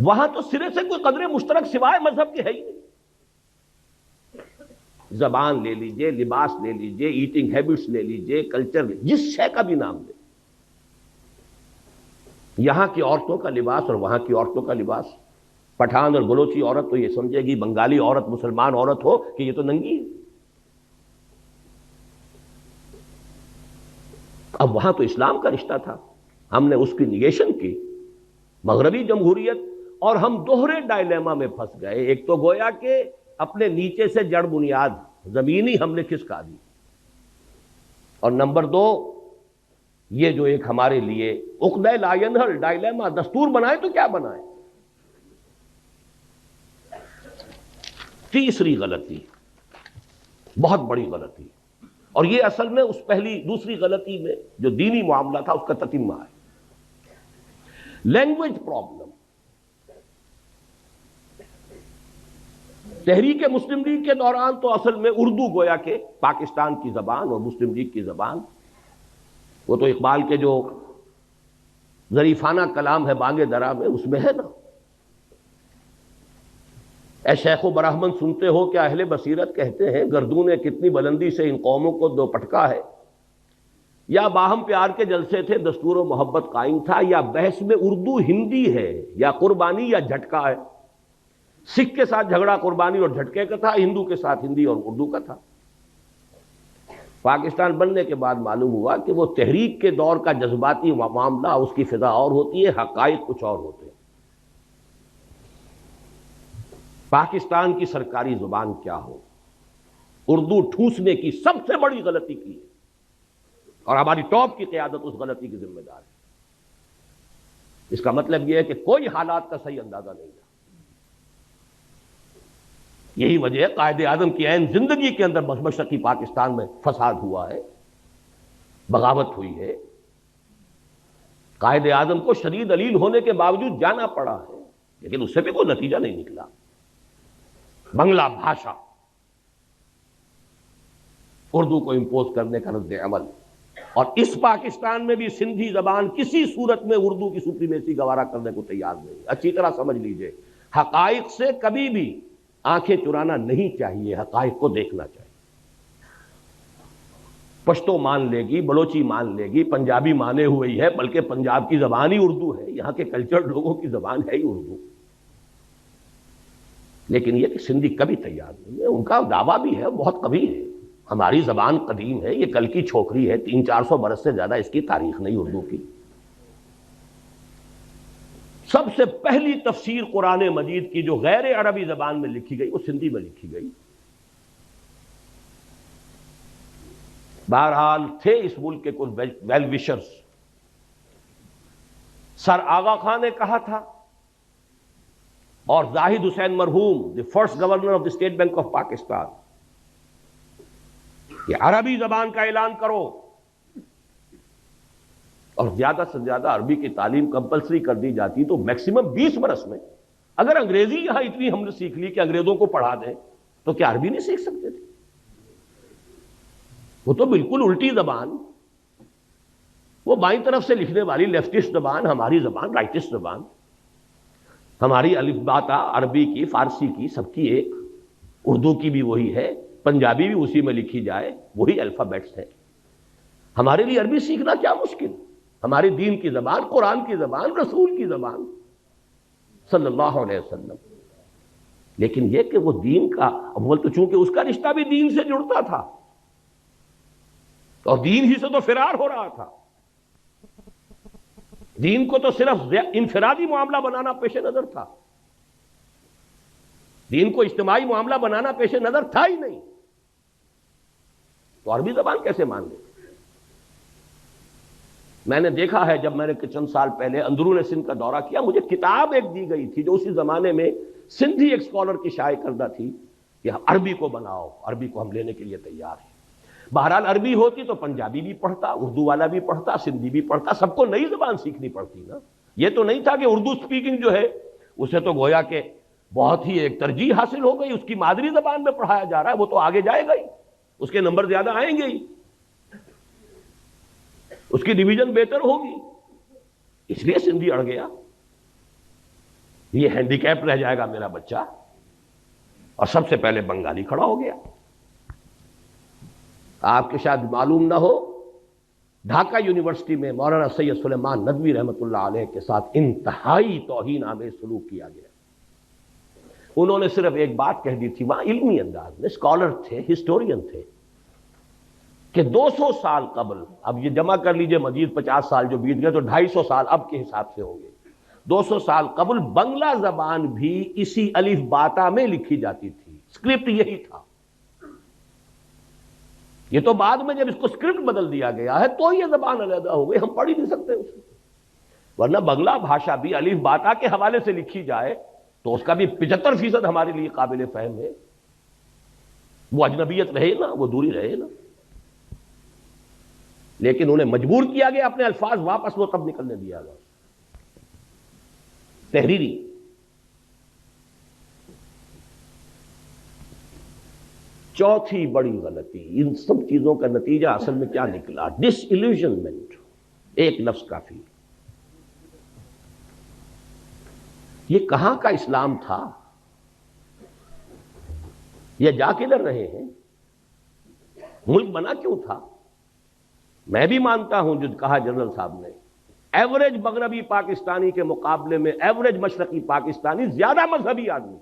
وہاں تو سرے سے کوئی قدر مشترک سوائے مذہب کے ہے ہی نہیں۔ زبان لے لیجئے، لباس لے لیجئے، ایٹنگ ہیبٹس لے لیجئے، کلچر، جس شے کا بھی نام لے، یہاں کی عورتوں کا لباس اور وہاں کی عورتوں کا لباس، پٹھان اور بلوچی عورت تو یہ سمجھے گی، بنگالی عورت مسلمان عورت ہو کہ یہ تو ننگی ہے۔ اب وہاں تو اسلام کا رشتہ تھا، ہم نے اس کی نیگیشن کی، مغربی جمہوریت، اور ہم دوہرے ڈائلیما میں پھنس گئے۔ ایک تو گویا کہ اپنے نیچے سے جڑ بنیاد زمینی ہم نے کھسکا دی، اور نمبر 2 یہ جو ایک ہمارے لیے عقدہ لا ینحل ڈائلیما، دستور بنائے تو کیا بنائے۔ تیسری غلطی، بہت بڑی غلطی، اور یہ اصل میں اس دوسری غلطی میں جو دینی معاملہ تھا اس کا تتمہ ہے، لینگویج پرابلم۔ تحریک مسلم لیگ کے دوران تو اصل میں اردو گویا کہ پاکستان کی زبان اور مسلم لیگ کی زبان، وہ تو اقبال کے جو ظریفانہ کلام ہے بانگ درا میں، اس میں ہے نا، اے شیخ و برہمن سنتے ہو کیا اہل بصیرت کہتے ہیں، گردوں نے کتنی بلندی سے ان قوموں کو دو پٹکا ہے، یا باہم پیار کے جلسے تھے دستور و محبت قائم تھا، یا بحث میں اردو ہندی ہے، یا قربانی یا جھٹکا ہے۔ سکھ کے ساتھ جھگڑا قربانی اور جھٹکے کا تھا، ہندو کے ساتھ ہندی اور اردو کا تھا۔ پاکستان بننے کے بعد معلوم ہوا کہ وہ تحریک کے دور کا جذباتی معاملہ، اس کی فضا اور ہوتی ہے، حقائق کچھ اور ہوتے ہیں۔ پاکستان کی سرکاری زبان کیا ہو، اردو ٹھوسنے کی سب سے بڑی غلطی کی ہے، اور ہماری ٹاپ کی قیادت اس غلطی کی ذمہ دار ہے۔ اس کا مطلب یہ ہے کہ کوئی حالات کا صحیح اندازہ نہیں تھا۔ یہی وجہ ہے قائد اعظم کی عین زندگی کے اندر مشرقی پاکستان میں فساد ہوا ہے، بغاوت ہوئی ہے، قائد اعظم کو شدید علیل ہونے کے باوجود جانا پڑا ہے، لیکن اس سے بھی کوئی نتیجہ نہیں نکلا۔ بنگلہ بھاشا، اردو کو امپوز کرنے کا رد عمل، اور اس پاکستان میں بھی سندھی زبان کسی صورت میں اردو کی سپریمیسی گوارا کرنے کو تیار نہیں۔ اچھی طرح سمجھ لیجئے، حقائق سے کبھی بھی آنکھیں چرانا نہیں چاہیے، حقائق کو دیکھنا چاہیے۔ پشتو مان لے گی، بلوچی مان لے گی، پنجابی مانے ہوئی ہے، بلکہ پنجاب کی زبان ہی اردو ہے، یہاں کے کلچرڈ لوگوں کی زبان ہے ہی اردو، لیکن یہ کہ سندھی کبھی تیار نہیں ہے۔ ان کا دعویٰ بھی ہے، بہت قوی ہے، ہماری زبان قدیم ہے، یہ کل کی چھوکری ہے، 300-400 برس سے زیادہ اس کی تاریخ نہیں اردو کی۔ سب سے پہلی تفسیر قرآن مجید کی جو غیر عربی زبان میں لکھی گئی وہ سندھی میں لکھی گئی۔ بہرحال تھے اس ملک کے کچھ ویل وشرز، سر آغا خان نے کہا تھا، اور زاہد حسین مرحوم the first governor of the state bank of Pakistan, کہ عربی زبان کا اعلان کرو اور زیادہ سے زیادہ عربی کی تعلیم کمپلسری کر دی جاتی تو میکسیمم 20 برس میں اگر انگریزی یہاں اتنی ہم نے سیکھ لی کہ انگریزوں کو پڑھا دیں تو کیا عربی نہیں سیکھ سکتے تھے؟ وہ تو بالکل الٹی زبان، وہ بائیں طرف سے لکھنے والی لیفٹسٹ زبان، ہماری زبان رائٹسٹ زبان، ہماری الف با تا عربی کی، فارسی کی، سب کی ایک، اردو کی بھی وہی ہے، پنجابی بھی اسی میں لکھی جائے، وہی الفابیٹس ہیں۔ ہمارے لیے عربی سیکھنا کیا مشکل؟ ہماری دین کی زبان، قرآن کی زبان، رسول کی زبان صلی اللہ علیہ وسلم۔ لیکن یہ کہ وہ دین کا اول تو چونکہ اس کا رشتہ بھی دین سے جڑتا تھا اور دین ہی سے تو فرار ہو رہا تھا، دین کو تو صرف انفرادی معاملہ بنانا پیش نظر تھا، دین کو اجتماعی معاملہ بنانا پیش نظر تھا ہی نہیں، تو عربی زبان کیسے مان لے؟ میں نے دیکھا ہے، جب میں نے چند سال پہلے اندرون سندھ کا دورہ کیا، مجھے کتاب ایک دی گئی تھی جو اسی زمانے میں سندھی ایک اسکالر کی شائع کردہ تھی کہ عربی کو بناؤ، عربی کو ہم لینے کے لیے تیار ہیں۔ بہرحال عربی ہوتی تو پنجابی بھی پڑھتا، اردو والا بھی پڑھتا، سندھی بھی پڑھتا، سب کو نئی زبان سیکھنی پڑتی نا۔ یہ تو نہیں تھا کہ اردو سپیکنگ جو ہے اسے تو گویا کہ بہت ہی ایک ترجیح حاصل ہو گئی، اس کی مادری زبان میں پڑھایا جا رہا ہے، وہ تو آگے جائے گا ہی، اس کے نمبر زیادہ آئیں گے ہی، اس کی ڈویژن بہتر ہوگی، اس لیے سندھی اڑ گیا، یہ ہینڈی کیپ رہ جائے گا میرا بچہ، اور سب سے پہلے بنگالی کھڑا ہو گیا۔ آپ کے شاید معلوم نہ ہو، ڈھاکہ یونیورسٹی میں مولانا سید سلیمان ندوی رحمۃ اللہ علیہ کے ساتھ انتہائی توہین آمیز سلوک کیا گیا۔ انہوں نے صرف ایک بات کہہ دی تھی، وہاں علمی انداز میں، اسکالر تھے، ہسٹورین تھے، کہ 200 سال قبل، اب یہ جمع کر لیجئے مزید 50 سال جو بیت گئے تو 250 سال اب کے حساب سے ہوں گے، 200 سال قبل بنگلہ زبان بھی اسی الف باتا میں لکھی جاتی تھی، اسکرپٹ یہی تھا۔ یہ تو بعد میں جب اس کو اسکرپٹ بدل دیا گیا ہے تو یہ زبان علیحدہ ہو گئی، ہم پڑھ ہی نہیں سکتے اسے، ورنہ بنگلہ بھاشا بھی الف باتا کے حوالے سے لکھی جائے تو اس کا بھی 75% ہمارے لیے قابل فہم ہے، وہ اجنبیت رہے نا، وہ دوری رہے نا، لیکن انہیں مجبور کیا گیا اپنے الفاظ واپس وہ تب نکلنے دیا گیا تحریری۔ چوتھی بڑی غلطی، ان سب چیزوں کا نتیجہ اصل میں کیا نکلا؟ ڈس ایلیوژنمنٹ، ایک لفظ کافی۔ یہ کہاں کا اسلام تھا؟ یہ جا کدھر رہے ہیں؟ ملک بنا کیوں تھا؟ میں بھی مانتا ہوں جو کہا جنرل صاحب نے، ایوریج مغربی پاکستانی کے مقابلے میں ایوریج مشرقی پاکستانی زیادہ مذہبی آدمی،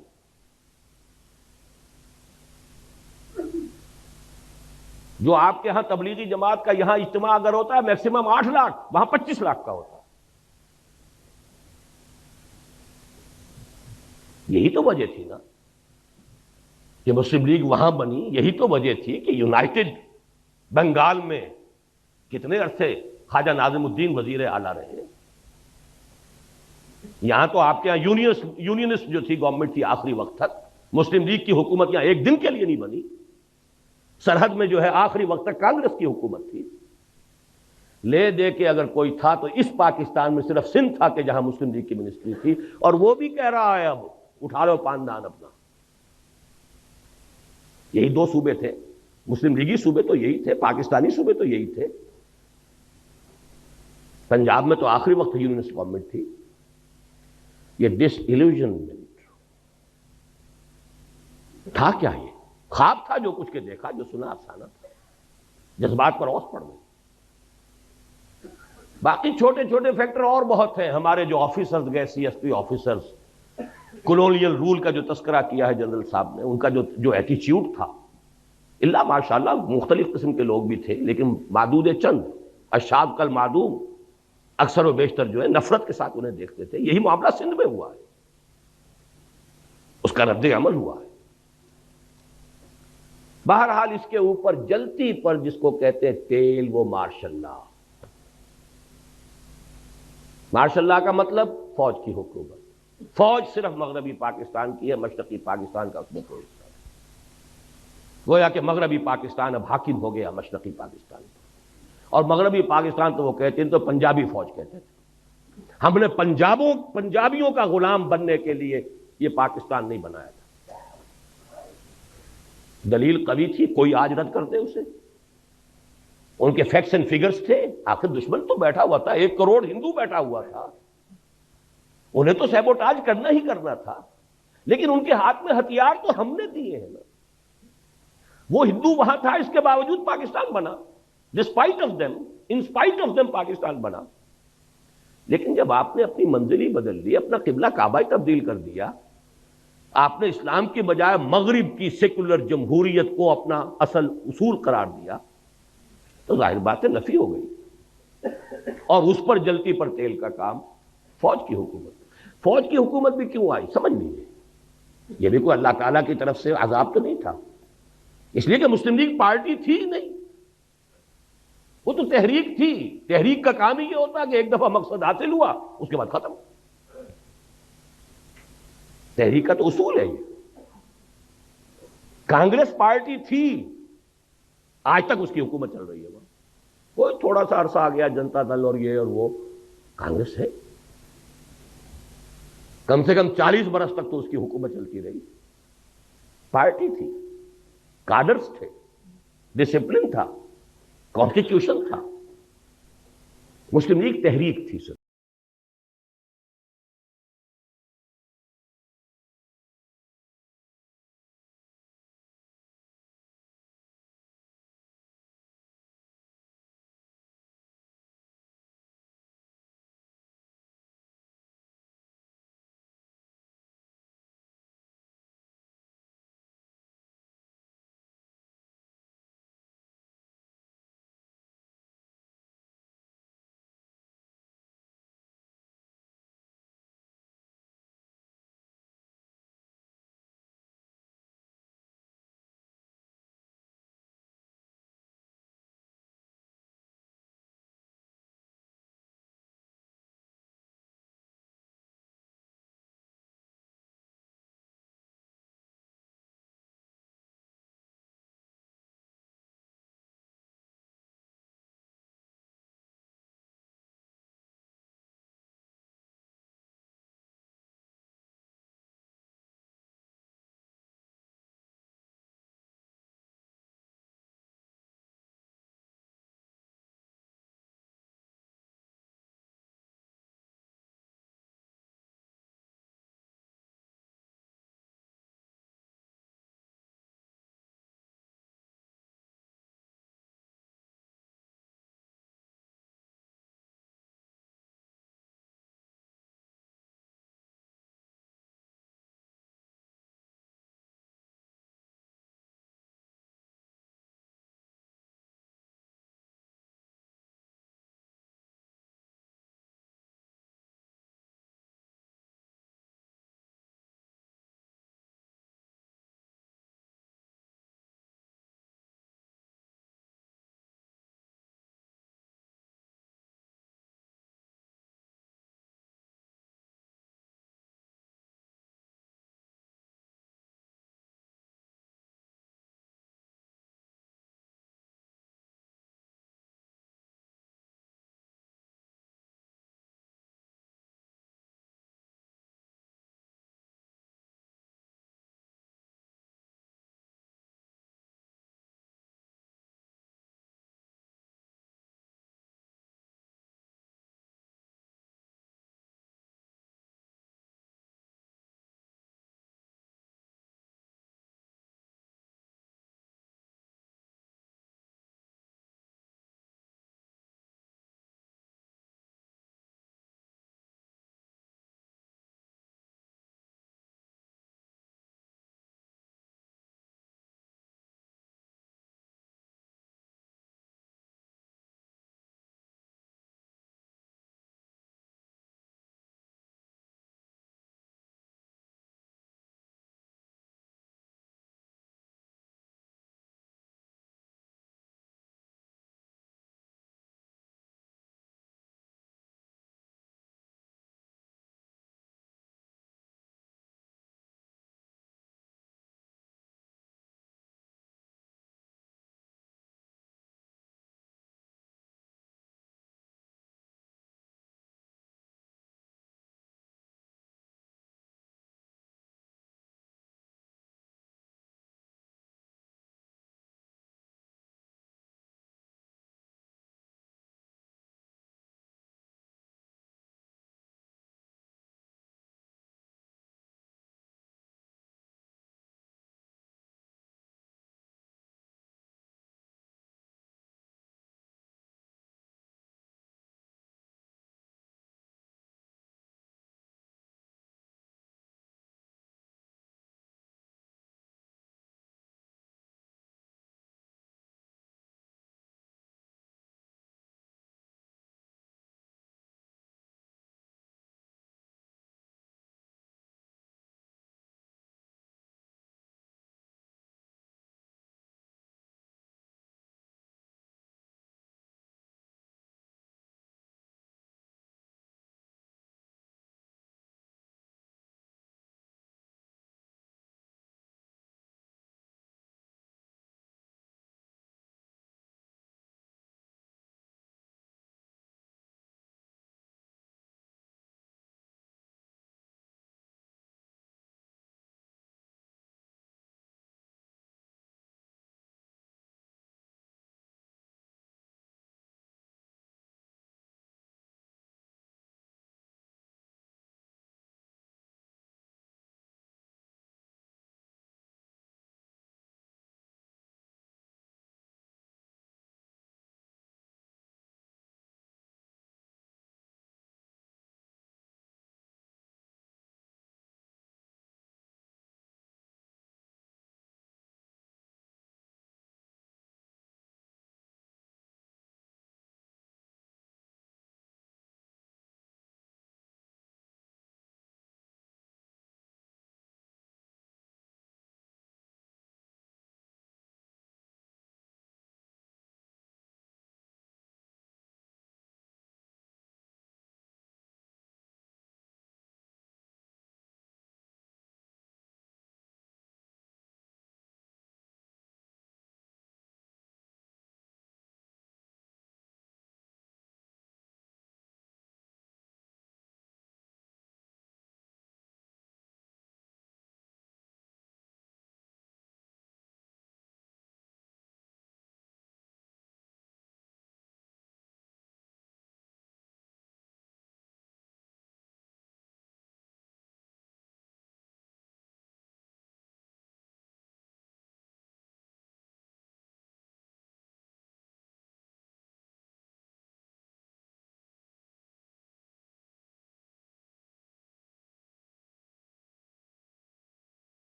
جو آپ کے ہاں تبلیغی جماعت کا یہاں اجتماع اگر ہوتا ہے میکسیمم 8 لاکھ، وہاں 25 لاکھ کا ہوتا ہے۔ یہی تو وجہ تھی نا کہ مسلم لیگ وہاں بنی، یہی تو وجہ تھی کہ یونائٹڈ بنگال میں کتنے عرصے خواجہ ناظم الدین وزیر اعلیٰ رہے، یہاں تو آپ کے یہاں یونینسٹ جو تھی گورنمنٹ تھی آخری وقت تک، مسلم لیگ کی حکومت یہاں ایک دن کے لیے نہیں بنی، سرحد میں جو ہے آخری وقت تک کانگریس کی حکومت تھی۔ لے دے کے اگر کوئی تھا تو اس پاکستان میں صرف سندھ تھا کہ جہاں مسلم لیگ کی منسٹری تھی، اور وہ بھی کہہ رہا ہے اب اٹھا لو پاندان اپنا۔ یہی دو صوبے تھے، مسلم لیگی صوبے تو یہی تھے، پاکستانی صوبے تو یہی تھے۔ پنجاب میں تو آخری وقت یونینسٹ گورنمنٹ تھی۔ یہ ڈس ایلوژنمنٹ تھا کیا؟ یہ خواب تھا جو کچھ کے دیکھا، جو سنا افسانہ تھا، جذبات پر اوس پڑ گئی۔ باقی چھوٹے چھوٹے فیکٹر اور بہت ہیں۔ ہمارے جو آفیسرز گئے، C S P officers, colonial role کا جو تذکرہ کیا ہے جنرل صاحب نے، ان کا جو ایٹیچیوڈ تھا، اللہ ماشاءاللہ مختلف قسم کے لوگ بھی تھے، لیکن معدود چند، اشاد کل معدوم، اکثر و بیشتر جو ہے نفرت کے ساتھ انہیں دیکھتے تھے۔ یہی معاملہ سندھ میں ہوا ہے، اس کا رد عمل ہوا ہے۔ بہرحال اس کے اوپر جلتی پر جس کو کہتے ہیں تیل، وہ مارشل لا۔ مارشل لا کا مطلب فوج کی حکومت۔ فوج صرف مغربی پاکستان کی ہے، مشرقی پاکستان کا اس میں کوئی حصہ نہیں۔ گویا کہ مغربی پاکستان اب حاکم ہو گیا مشرقی پاکستان پر، اور مغربی پاکستان تو وہ کہتے ہیں تو پنجابی فوج کہتے تھے۔ ہم نے پنجابیوں کا غلام بننے کے لیے یہ پاکستان نہیں بنایا تھا۔ دلیل قوی تھی، کوئی آج رد کر دے اسے۔ ان کے فیکٹس اینڈ فگرز تھے، آخر دشمن تو بیٹھا ہوا تھا، 1 کروڑ ہندو بیٹھا ہوا تھا، انہیں تو سیبوٹاج کرنا ہی کرنا تھا، لیکن ان کے ہاتھ میں ہتھیار تو ہم نے دیے ہیں نا۔ وہ ہندو وہاں تھا، اس کے باوجود پاکستان بنا، despite of them, in spite of them Pakistan بنا۔ لیکن جب آپ نے اپنی منزل ہی بدل دی، اپنا قبلہ کعبہ ہی تبدیل کر دیا، آپ نے اسلام کی بجائے مغرب کی سیکولر جمہوریت کو اپنا اصل اصول قرار دیا، تو ظاہر بات ہے نفی ہو گئی۔ اور اس پر جلتی پر تیل کا کام فوج کی حکومت۔ فوج کی حکومت بھی کیوں آئی سمجھ لیجیے، یہ بھی کوئی اللہ تعالیٰ کی طرف سے عذاب تو نہیں تھا، اس لیے کہ مسلم لیگ پارٹی تھی نہیں، وہ تو تحریک تھی۔ تحریک کا کام ہی یہ ہوتا کہ ایک دفعہ مقصد حاصل ہوا اس کے بعد ختم۔ تحریک کا تو اصول ہے یہ۔ کانگریس پارٹی تھی، آج تک اس کی حکومت چل رہی ہے، وہاں کوئی تھوڑا سا عرصہ آ گیا جنتا دل اور یہ اور وہ، کانگریس ہے، کم سے کم 40 برس تک تو اس کی حکومت چلتی رہی۔ پارٹی تھی، کادرز تھے، ڈسپلن تھا، کانسٹیٹیوشن تھا۔ مسلم لیگ تحریک تھی سر۔